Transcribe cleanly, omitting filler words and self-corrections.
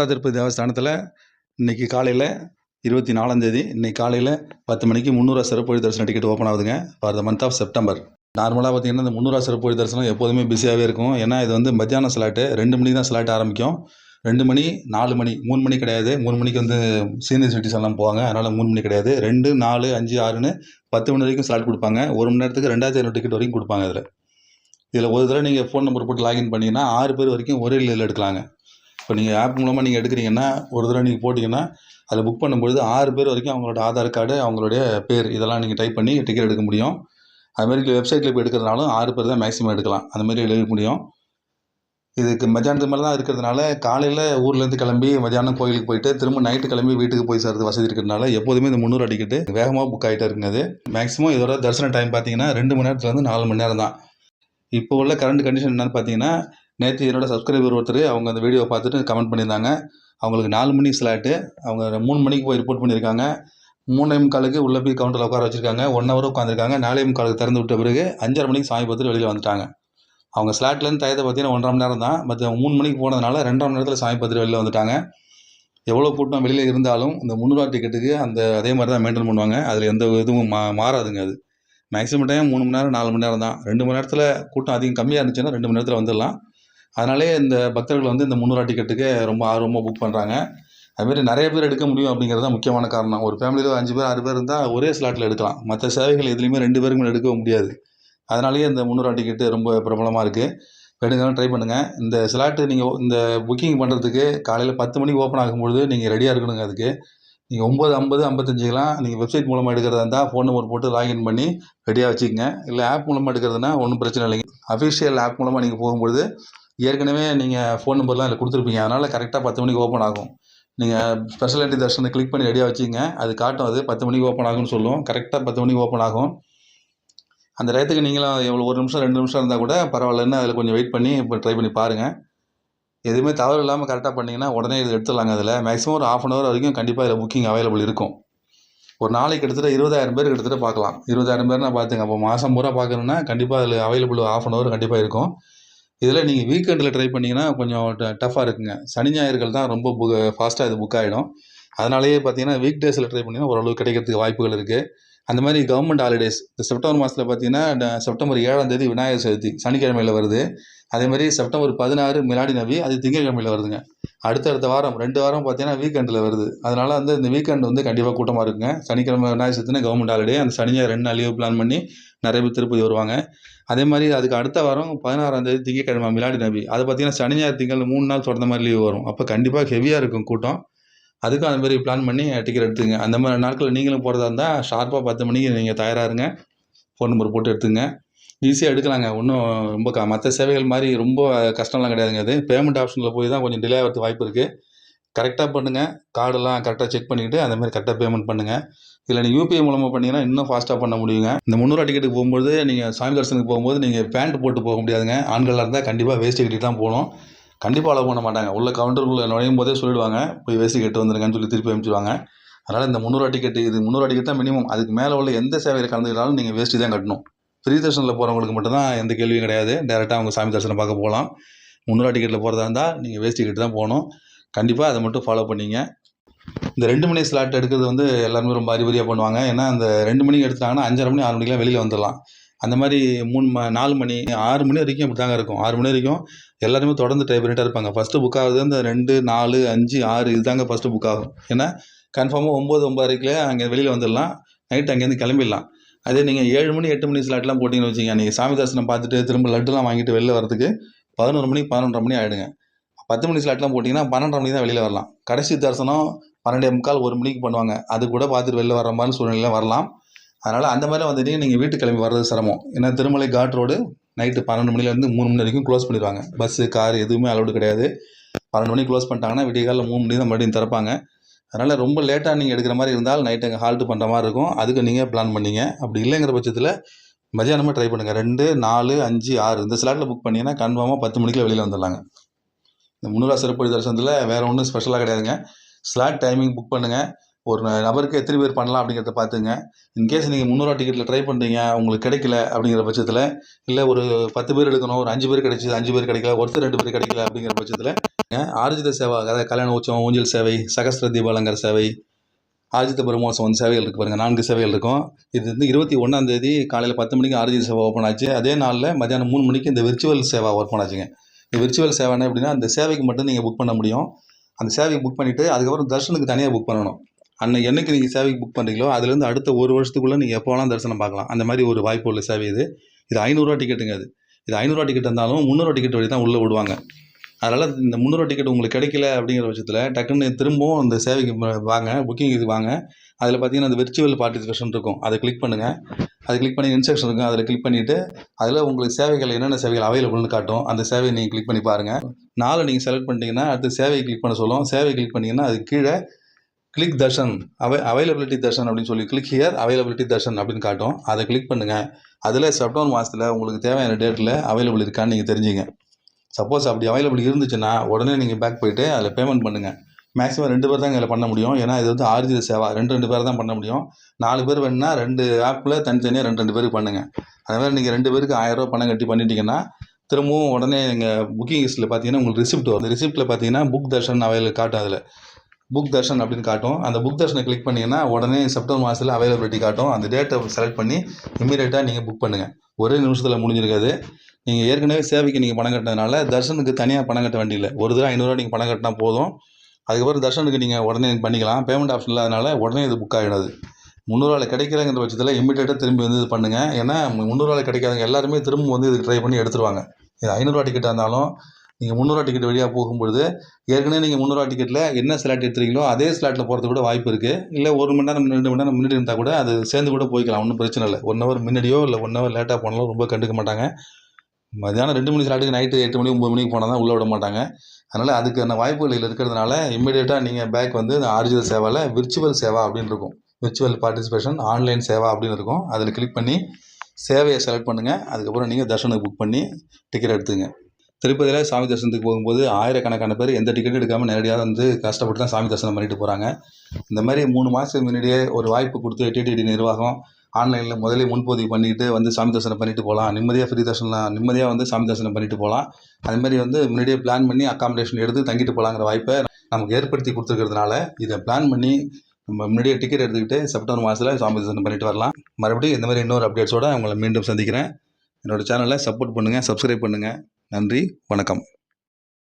முன்னூரா திருப்பதி தேவஸ்தானத்தில் இன்றைக்கி காலையில் 24ஆம் தேதி இன்றைக்கி காலையில் 10 மணிக்கு முன்னூரா சிறப்பு வழி தரிசனம் டிக்கெட் ஓப்பன் ஆகுதுங்க for the month of September. நார்மலாக பார்த்திங்கன்னா இந்த முன்னூரா சிறப்பு வழி தரிசனம் எப்போதுமே பிஸியாகவே இருக்கும். ஏன்னா இது வந்து மத்தியானம் ஸ்லாட்டு 2 மணிக்கு தான் ஸ்லாட் ஆரம்பிக்கும். 2 மணி 4 மணி 3 மணி கிடையாது. 3 மணிக்கு வந்து சீனியர் சிட்டிஸ் எல்லாம் போவாங்க, அதனால் 3 மணி கிடையாது. 2, 4, 5, 6ன்னு 10 மணி வரைக்கும் ஸ்லாட் கொடுப்பாங்க. 1 மணி நேரத்துக்கு 2500 டிக்கெட் வரைக்கும் கொடுப்பாங்க. இதில் ஒரு தடவை நீங்கள் ஃபோன் நம்பர் போட்டு லாகின் பண்ணிங்கன்னா 6 பேர் வரைக்கும் ஒரே இதில் எடுக்கலாங்க. இப்போ நீங்கள் ஆப் மூலமாக நீங்கள் எடுக்கிறீங்கன்னா ஒரு தடவை நீங்கள் போட்டிங்கன்னா அதில் புக் பண்ணும்பொழுது 6 பேர் வரைக்கும் அவங்களோட ஆதார் கார்டு, அவங்களுடைய பேர் இதெல்லாம் நீங்கள் டைப் பண்ணி டிக்கெட் எடுக்க முடியும். அதுமாதிரி வெப்சைட்டில் போய் எடுக்கிறதுனாலும் 6 பேர் தான் மேக்ஸிமம் எடுக்கலாம். அந்தமாதிரி எடுக்க முடியும். இதுக்கு மத்தியானத்து மேலே தான் இருக்கிறதுனால காலையில் ஊர்லேருந்து கிளம்பி மத்தியானம் கோயிலுக்கு போயிட்டு திரும்ப நைட்டு கிளம்பி வீட்டுக்கு போய் சேர்றது வசதி இருக்கிறதுனால எப்போதுமே இந்த 300 டிக்கெட்டு வேகமாக புக் ஆகிட்டே இருக்குங்க. அது மேக்ஸிமம் இதோட தரிசன டைம் பார்த்தீங்கன்னா 2 மணி நேரத்துலேருந்து 4 மணி நேரம் தான். இப்போ உள்ள கரண்ட் கண்டிஷன் என்னென்னு பார்த்தீங்கன்னா, நேற்று என்னோட சப்ஸ்கிரைபர் ஒருத்தர் அவங்க அந்த வீடியோ பார்த்துட்டு கமெண்ட் பண்ணியிருந்தாங்க. அவங்களுக்கு 4 மணி ஸ்லாட்டு, அவங்க 3 மணிக்கு போய் ரிப்போர்ட் பண்ணியிருக்காங்க. 3:45க்கு உள்ளே போய் கவுண்டரில் உட்கார வச்சுருக்காங்க. 1 ஹவர் உட்காந்துருக்காங்க. 4:45க்கு திறந்து விட்ட பிறகு 5:30 மணிக்கு சாமி பார்த்துட்டு வெளியில் வந்துட்டாங்க. அவங்க ஸ்லாட்லேருந்து டயத்தை பார்த்தீங்கன்னா 1.5 மணி நேரம் தான். பட் 3 மணிக்கு போனதுனால 2.5 மணி நேரத்தில் சாமி பார்த்துட்டு வெளியில் வந்துட்டாங்க. எவ்வளோ கூட்டம் வெளியில் இருந்தாலும் இந்த 300 டிக்கெட்டுக்கு அதே மாதிரி தான் மெயின்டைன் பண்ணுவாங்க. அதில் எந்த இதுவும் மாறாதுங்க. அது மேக்ஸிமம் டைம் 3 மணி நேரம் 4 மணி நேரம் தான். 2 மணி நேரத்தில் கூட்டம் அதிகம் கம்மியாக இருந்துச்சுன்னா 2 மணி நேரத்தில் வந்துடலாம். அதனாலே இந்த பக்தர்கள் வந்து இந்த 300 டிக்கெட்டுக்கு ரொம்ப ஆர்வமாக புக் பண்ணுறாங்க. அதுமாரி நிறைய பேர் எடுக்க முடியும் அப்படிங்கிறது தான் முக்கியமான காரணம். ஒரு ஃபேமிலியில் 5 பேர் 6 பேர் இருந்தால் ஒரே ஸ்லாட்டில் எடுக்கலாம். மற்ற சேவைகள் எதுலேயுமே 2 பேருக்கு மேலே எடுக்க முடியாது. அதனாலேயே இந்த 300 டிக்கெட்டு ரொம்ப பிரபலமாக இருக்குது. எடுங்க, ட்ரை பண்ணுங்கள். இந்த ஸ்லாட்டு நீங்கள் இந்த புக்கிங் பண்ணுறதுக்கு காலையில் 10 மணிக்கு ஓப்பன் ஆகும்பொழுது நீங்கள் ரெடியாக இருக்கணுங்க. அதுக்கு நீங்கள் 9:50, 55க்கெலாம் நீங்கள் வெப்சைட் மூலமாக எடுக்கிறதா இருந்தால் ஃபோன் நம்பர் போட்டு லாகின் பண்ணி ரெடியாக வச்சுக்கோங்க. இல்லை ஆப் மூலமாக எடுக்கிறதுனா ஒன்றும் பிரச்சனை இல்லைங்க. அஃபிஷியல் ஆப் மூலமாக நீங்கள் போகும்பொழுது ஏற்கனவே நீங்கள் ஃபோன் நம்பர்லாம் அதில் கொடுத்துருப்பீங்க. அதனால் கரெக்டாக 10 மணிக்கு ஓப்பன் ஆகும். நீங்கள் ஸ்பெஷல் என்ட்ரி தர்ஷனை கிளிக் பண்ணி ரெடியாக வச்சுக்கோங்க. அது காட்டும், அது 10 மணிக்கு ஓப்பன் ஆகும்னு சொல்லுவோம். கரெக்டாக 10 மணிக்கு ஓப்பன் ஆகும். அந்த டயத்துக்கு நீங்களும் எவ்வளோ 1 நிமிஷம் 2 நிமிஷம் இருந்தால் கூட பரவாயில்லன்னு அதில் கொஞ்சம் வெயிட் பண்ணி இப்போ ட்ரை பண்ணி பாருங்கள். எதுவுமே தவறு இல்லாமல் கரெக்டாக பண்ணிங்கன்னா உடனே இது எடுத்துடலாங்க. அதில் மேக்ஸிமம் ஒரு 1/2 hour வரைக்கும் கண்டிப்பாக இதில் புக்கிங் அவைலபிள் இருக்கும். ஒரு நாளைக்கு கிட்டத்தட்ட 20,000 பேர் கிட்டத்தட்ட பார்க்கலாம். 20,000 பேர்னா பார்த்துங்க. அப்போ மாதம் பூரா பார்க்கணுன்னா கண்டிப்பாக அதில் அவைலபிள் 1/2 hour கண்டிப்பாக இருக்கும். இதில் நீங்கள் வீக்கெண்டில் ட்ரை பண்ணிங்கன்னா கொஞ்சம் டஃப்பாக இருக்குங்க. சனி ஞாயிறுகள் தான் ரொம்ப ஃபாஸ்ட்டாக இது புக் ஆகிடும். அதனாலேயே பார்த்தீங்கன்னா வீக் டேஸில் ட்ரை பண்ணிங்கன்னா ஓரளவு கிடைக்கிறதுக்கு வாய்ப்புகள் இருக்குது. அந்த மாதிரி கவர்மெண்ட் ஹாலிடேஸ் இந்த செப்டம்பர் மாதத்தில் பார்த்தீங்கன்னா செப்டம்பர் 7ஆம் தேதி விநாயகர் சதுர்த்தி சனிக்கிழமையில் வருது. அதேமாதிரி செப்டம்பர் 16 மிலாடி நபி அது திங்கட்கிழமையில் வருதுங்க. அடுத்தடுத்த வாரம் 2 வாரம் பார்த்தீங்கன்னா வீக்கெண்டில் வருது. அதனால் வந்து இந்த வீக்கெண்ட் வந்து கண்டிப்பாக கூட்டமாக இருக்குங்க. சனிக்கிழமை விநாயகர் சதுர்த்தினா கவர்மெண்ட் ஹாலிடே. அந்த சனி ஞாயிறு 2 நாள் லீவ் பிளான் பண்ணி நிறைய பேர் திருப்பதி வருவாங்க. அதே மாதிரி அதுக்கு அடுத்த வாரம் 16ஆம் தேதி திங்கட்கிழமை மிலாடி நபி அது பார்த்தீங்கன்னா சனி ஞாயிறு திங்கள் 3 நாள் தொடர்ந்த மாதிரி லீவ் வரும். அப்போ கண்டிப்பாக ஹெவியாக இருக்கும் கூட்டம். அதுக்கும் அது மாதிரி பிளான் பண்ணி டிக்கெட் எடுத்துங்க. அந்த மாதிரி நாட்களில் நீங்களும் போகிறதா இருந்தால் ஷார்ப்பாக 10 மணிக்கு நீங்கள் தயாராக இருங்க. ஃபோன் நம்பர் போட்டு எடுத்துங்க. ஈஸியாக எடுக்கலாங்க. ஒன்றும் ரொம்ப மற்ற சேவைகள் மாதிரி ரொம்ப கஷ்டம்லாம் கிடையாதுங்க. அது பேமெண்ட் ஆப்ஷனில் போய் தான் கொஞ்சம் டிலே ஆகிறதுக்கு வாய்ப்பு இருக்குது. கரெக்டாக பண்ணுங்கள். கார்டெல்லாம் கரெக்டாக செக் பண்ணிவிட்டு அந்த மாதிரி கரெக்டாக பேமெண்ட் பண்ணுங்கள். இல்லை நீங்கள் யூபிஐ மூலமாக பண்ணிங்கன்னா இன்னும் ஃபாஸ்ட்டாக பண்ண முடியுங்க. இந்த 300 டிக்கெட்டுக்கு போகும்போது நீங்கள் சாமி தரிசனத்துக்கு போகும்போது நீங்கள் பேண்ட் போட்டு போக முடியாதுங்க. ஆண்களாக இருந்தால் கண்டிப்பாக வேஷ்டி கட்டிட்டு தான் போகணும். கண்டிப்பாக அலோவ் பண்ண மாட்டாங்க. உள்ள கவுண்டருக்குள்ளே நுழையும் போதே சொல்லிவிடுவாங்க, போய் வேஷ்டி கட்டு வந்துருங்கன்னு சொல்லி திருப்பி அனுப்பிச்சிடுவாங்க. அதனால் இந்த 300 டிக்கெட்டு இது 300 டிக்கெட் தான் மினிமம். அதுக்கு மேலே உள்ள எந்த சேவையில் கலந்துக்கிட்டாலும் நீங்கள் வேஷ்டி தான் கட்டணும். ஃப்ரீ தரிசனில் போகிறவங்களுக்கு மட்டும்தான் எந்த கேள்வியும் கிடையாது. டேரெக்டாக அவங்க சாமி தரிசனம் பார்க்க போகலாம். 300 டிக்கெட்டில் போகிறதா இருந்தால் நீங்கள் வேஷ்டி கட்டு தான் போகணும். கண்டிப்பாக அதை மட்டும் ஃபாலோ பண்ணிங்க. இந்த 2 மணி ஸ்லாட் எடுக்கிறது வந்து எல்லாருமே ரொம்ப அறிகுறியாக பண்ணுவாங்க. ஏன்னா அந்த 2 மணிக்கு எடுத்தாங்கன்னா 5:30 மணி 6 மணிக்கெலாம் வெளியில் வந்துடலாம். அந்த மாதிரி 4 மணி 6 மணி வரைக்கும் இப்படி தாங்க இருக்கும். 6 மணி வரைக்கும் எல்லாருமே தொடர்ந்து ட்ரை பண்ணிட்டே இருப்பாங்க. ஃபஸ்ட்டு புக் ஆகுது இந்த 2, 4, 5, 6 இது தாங்க ஃபஸ்ட்டு புக் ஆகும். ஏன்னா கன்ஃபார்மாக 9, 9:30க்குள்ளே அங்கே வெளியில் வந்துடலாம். நைட்டு அங்கேருந்து கிளம்பிடலாம். அதே நீங்கள் 7 மணி 8 மணி ஸ்லாட்லாம் போட்டிங்கன்னு வச்சுங்க, நீங்கள் சாமி தரிசனம் பார்த்துட்டு திரும்ப லட்டுலாம் வாங்கிட்டு வெளில வரதுக்கு 11 மணி 11:30 மணி ஆகிடுங்க. 10 மணி ஸ்லாட்லாம் போட்டிங்கன்னா 12:30 மணிக்கு தான் வெளியில் வரலாம். கடைசி தரிசனம் 12:45 1 மணிக்கு பண்ணுவாங்க. அது கூட பார்த்துட்டு வெளில வர மாதிரி சூழ்நிலையில் வரலாம். அதனால் அந்த மாதிரிலாம் வந்துட்டு நீங்கள் வீட்டு கிளம்பி வர்றது சிரமம். ஏன்னா திருமலை காட் ரோடு நைட்டு 12 மணிலேருந்து 3 மணி வரைக்கும் க்ளோஸ் பண்ணிடுவாங்க. பஸ்ஸு கார் எதுவுமே அலௌடு கிடையாது. 12 மணிக்கு க்ளோஸ் பண்ணிட்டாங்கன்னா விடிய காலையில் 3 மணி தான் மறுபடியும் திறப்பாங்க. அதனால் ரொம்ப லேட்டாக நீங்கள் எடுக்கிற மாதிரி இருந்தால் நைட்டு அங்கே ஹால்ட்டு பண்ணுற மாதிரி இருக்கும். அதுக்கு நீங்கள் பிளான் பண்ணிங்க. அப்படி இல்லைங்கிற பட்சத்தில் மதியானமாக ட்ரை பண்ணுங்கள். 2, 4, 5, 6 இந்த ஸ்லாட்டில் புக் பண்ணிங்கன்னா கன்ஃபார்மாக 10 மணிக்குள்ள வெளியில் வந்துடலாங்க. இந்த 300 சிறப்பு தரிசனத்தில் வேறு ஒன்றும் ஸ்பெஷலாக கிடையாதுங்க. ஸ்லாட் டைமிங் புக் பண்ணுங்கள். ஒரு நபருக்கு எத்தனை பேர் பண்ணலாம் அப்படிங்கிறத பார்த்துங்க. இன்கேஸ் நீங்கள் 300 டிக்கெட்டில் ட்ரை பண்ணுறீங்க, உங்களுக்கு கிடைக்கல அப்படிங்கிற பட்சத்தில், இல்லை ஒரு 10 பேர் எடுக்கணும், ஒரு 5 பேர் கிடைச்சிது, 5 பேர் கிடைக்கல, ஒருத்தர் 2 பேர் கிடைக்கல அப்படிங்கிற பட்சத்தில் ஆர்ஜித சேவா, அதாவது கல்யாண உற்சவம், ஊஞ்சல் சேவை, சகஸ்ர தீபாலங்கர் சேவை, ஆர்ஜித பிரம்மோற்சவம் சேவைகள் இருக்குது பாருங்கள். 4 சேவைகள் இருக்கும். இது வந்து 21ஆம் தேதி காலையில் 10 மணிக்கு ஆர்ஜித சேவா ஓப்பன் ஆச்சு. அதே நாளில் மத்தியானம் 3 மணிக்கு இந்த விர்ச்சுவல் சேவா ஓப்பன் ஆச்சுங்க. இந்த விர்ச்சுவல் சேவைன்னா எப்படின்னா, அந்த சேவைக்கு மட்டும் நீங்கள் புக் பண்ண முடியும். அந்த சேவைக்கு புக் பண்ணிவிட்டு அதுக்கப்புறம் தர்ஷனுக்கு தனியாக புக் பண்ணணும். அன்னைக்கு என்னைக்கு நீங்கள் சேவைக்கு புக் பண்ணுறீங்களோ அதுலேருந்து அடுத்த ஒரு வருஷத்துக்குள்ளே நீங்கள் எப்போ வேணாலும் தரிசனம் பார்க்கலாம். அந்த மாதிரி ஒரு வாய்ப்பு உள்ள சேவை இது. இது 500 டிக்கெட்டுங்க. இது 500 டிக்கெட் இருந்தாலும் 300 டிக்கெட் வழி தான் உள்ளே விடுவாங்க. அதனால் இந்த 300 டிக்கெட் உங்களுக்கு கிடைக்கல அப்படிங்கிற பட்சத்தில் டக்குன்னு திரும்பவும் அந்த சேவைக்கு வாங்க, புக்கிங் இது வாங்க. அதில் பார்த்தீங்கன்னா அந்த விர்ச்சுவல் பார்ட்டிசிபேஷன் இருக்கும், அதை கிளிக் பண்ணுங்கள். அதை கிளிக் பண்ணி இன்ஸ்ட்ரக்ஷன் இருக்கும், அதில் கிளிக் பண்ணிவிட்டு அதில் உங்களுக்கு சேவைகள் என்னென்ன சேவைகள் அவைலபிள்னு காட்டும். அந்த சேவையை நீங்கள் கிளிக் பண்ணி பாருங்கள். நாளை நீங்கள் செலக்ட் பண்ணிட்டீங்கன்னா அடுத்து சேவையை கிளிக் பண்ண சொல்லும். சேவை கிளிக் பண்ணிங்கன்னா அது கீழே கிளிக் தர்ஷன் அவைலபிலிட்டி தர்ஷன் அப்படின்னு சொல்லி கிளிக் ஹியர் அவைலபிலிட்டி தர்ஷன் அப்படின்னு காட்டும். அதை கிளிக் பண்ணுங்கள். அதில் செப்டம்பர் மாதத்தில் உங்களுக்கு தேவையான டேட்டில் அவைலபிள் இருக்கான்னு நீங்கள் தெரிஞ்சுங்க. சப்போஸ் அப்படி அவைலபிள் இருந்துச்சுன்னா உடனே நீங்கள் பேக் போய்ட்டு அதில் பேமெண்ட் பண்ணுங்கள். மேக்ஸிமம் 2 பேர் தான் இதில் பண்ண முடியும். ஏன்னா இது வந்து ஆர்ஜித சேவா, 2 பேர் தான் பண்ண முடியும். 4 பேர் வேணுன்னா 2 ஆப்பில் தனித்தனியாக 2 பேருக்கு பண்ணுங்கள். அதே மாதிரி நீங்கள் 2 பேருக்கு 1000 ரூபா பணம் கட்டி பண்ணிட்டீங்கன்னா திரும்பவும் உடனே நீங்கள் புக்கிங் லிஸ்ட்டில் பார்த்தீங்கன்னா உங்களுக்கு ரிசிப்ட் வரும். அந்த ரிசிப்ட்டில் பார்த்தீங்கன்னா புக் தர்ஷன் அவைலபிள் காட்டும். அதில் புக் தர்ஷன் அப்படின்னு காட்டும். அந்த புக் தர்ஷனை கிளிக் பண்ணிங்கன்னா உடனே செப்டம்பர் மாதத்தில் அவைலபிலிட்டி காட்டும். அந்த டேட்டை செலக்ட் பண்ணி இமீடியட்டாக நீங்கள் புக் பண்ணுங்கள். ஒரே நிமிஷத்தில் முடிஞ்சிருக்காது. நீங்கள் ஏற்கனவே சேவைக்கு நீங்கள் பணம் கட்டினதுனால தர்ஷனுக்கு தனியாக பணம் கட்ட வேண்டியதில்லை. ஒரு தடவை 500 ரூபா நீங்கள் பணம் கட்டினா போதும். அதுக்கப்புறம் தர்ஷனுக்கு நீங்கள் உடனே பண்ணிக்கலாம். பேமெண்ட் ஆப்ஷன் இல்லாதனால உடனே இது புக் ஆகிடாது. 300 ரூபாயில் கிடைக்கலங்கிற பட்சத்தில் இமீடியட்டாக திரும்பி வந்து இது பண்ணுங்கள். ஏன்னா 300 ரூபாயில் கிடைக்காதவங்க எல்லாருமே திரும்ப வந்து இதுக்கு ட்ரை பண்ணி எடுத்துருவாங்க. இது 500 ரூபா டிக்கெட்டாக இருந்தாலும் நீங்கள் 300 ரூபா டிக்கெட் வழியாக போகும்பொழுது ஏற்கனவே நீங்கள் 300 ரூபா டிக்கெட்டில் என்ன ஸ்லாட் எடுத்துறீங்களோ அதே ஸ்லாட்டில் போகிறது கூட வாய்ப்பு இருக்குது. இல்லை 1 மணி நேரம் 2 மணி நேரம் முன்னாடி இருந்தால் கூட அது சேர்ந்து கூட போய்க்கலாம். ஒன்றும் பிரச்சனை இல்லை. 1 ஹவர் முன்னாடியோ இல்லை 1 ஹவர் லேட்டாக போனாலும் ரொம்ப கண்டுக்க மாட்டாங்க. மதியானம் 2 மணி ஸ்லாட்டுக்கு நைட்டு 8 மணி 9 மணிக்கு போனால் தான் உள்ளே விட மாட்டாங்க. அதனால் அதுக்கான வாய்ப்புகள் இருக்கிறதுனால இமீடியட்டாக நீங்கள் பேக் வந்து இந்த ஆர்ஜித சேவாவில் விர்ச்சுவல் சேவா அப்படின்னு இருக்கும். விர்ச்சுவல் பார்ட்டிசிபேஷன் ஆன்லைன் சேவா அப்படின்னு இருக்கும். அதில் கிளிக் பண்ணி சேவையை செலக்ட் பண்ணுங்கள். அதுக்கப்புறம் நீங்கள் தர்ஷனுக்கு புக் பண்ணி டிக்கெட் எடுத்துங்க. திருப்பதியில் சாமி தரிசனத்துக்கு போகும்போது ஆயிரக்கணக்கான பேர் எந்த டிக்கெட் எடுக்காமல் நேரடியாக வந்து கஷ்டப்பட்டு தான் சாமி தரிசனம் பண்ணிட்டு போகிறாங்க. இந்த மாதிரி 3 மாதத்துக்கு முன்னாடியே ஒரு வாய்ப்பு கொடுத்து டிடிடி நிர்வாகம் ஆன்லைனில் முதலே முன்பதிவு பண்ணிவிட்டு வந்து சாமி தரிசனம் பண்ணிட்டு போகலாம். நிம்மதியாக ஃப்ரீ தரிசனம் நிம்மதியாக வந்து சாமி தரிசனம் பண்ணிட்டு போகலாம். அதுமாதிரி வந்து முன்னாடியே பிளான் பண்ணி அக்காமடேஷன் எடுத்து தங்கிட்டு போகலாங்கிற வாய்ப்பை நமக்கு ஏற்படுத்தி கொடுத்துருக்கிறதுனால இதை பிளான் பண்ணி நம்ம முன்னாடியே டிக்கெட் எடுத்துக்கிட்டு செப்டம்பர் மாதத்தில் சாமி தரிசனம் பண்ணிட்டு வரலாம். மறுபடியும் இந்த மாதிரி இன்னொரு அப்டேட்ஸோடு உங்களை மீண்டும் சந்திக்கிறேன். என்னோடய சேனலை சப்போர்ட் பண்ணுங்கள், சப்ஸ்கிரைப் பண்ணுங்கள். நன்றி, வணக்கம்.